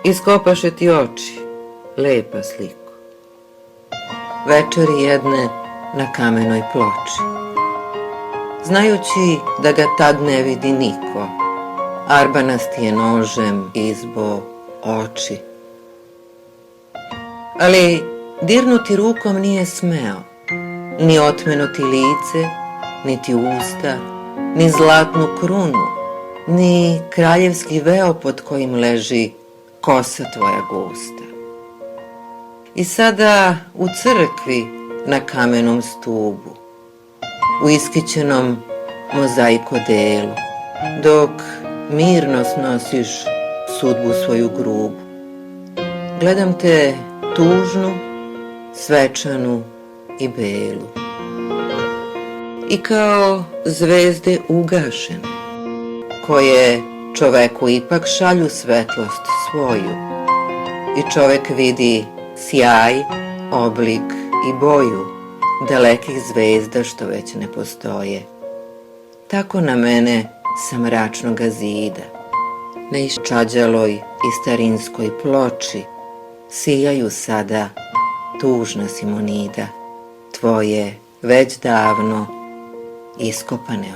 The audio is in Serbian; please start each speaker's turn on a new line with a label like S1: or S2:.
S1: Iskopaše ti oči, lepa sliko. Večeri jedne na kamenoj ploči. Znajući da ga tad ne vidi niko, arbanasti je nožem izbo oči. Ali dirnuti rukom nije smeo, ni otmenuti lice, niti usta, ni zlatnu krunu, ni kraljevski veo pod kojim leži kosa tvoja gusta. I sada u crkvi na kamenom stubu, u iskićenom mozaikodelu, dok mirno snosiš sudbu svoju grubu, gledam te tužnu, svečanu i belu. I kao zvezde ugašene, koje čoveku ipak šalju svetlost svoju, i čovek vidi sjaj, oblik i boju dalekih zvezda što već ne postoje. Tako na mene sa mračnoga zida, na iščađaloj i starinskoj ploči, sijaju sada tužna Simonida, tvoje već davno iskopane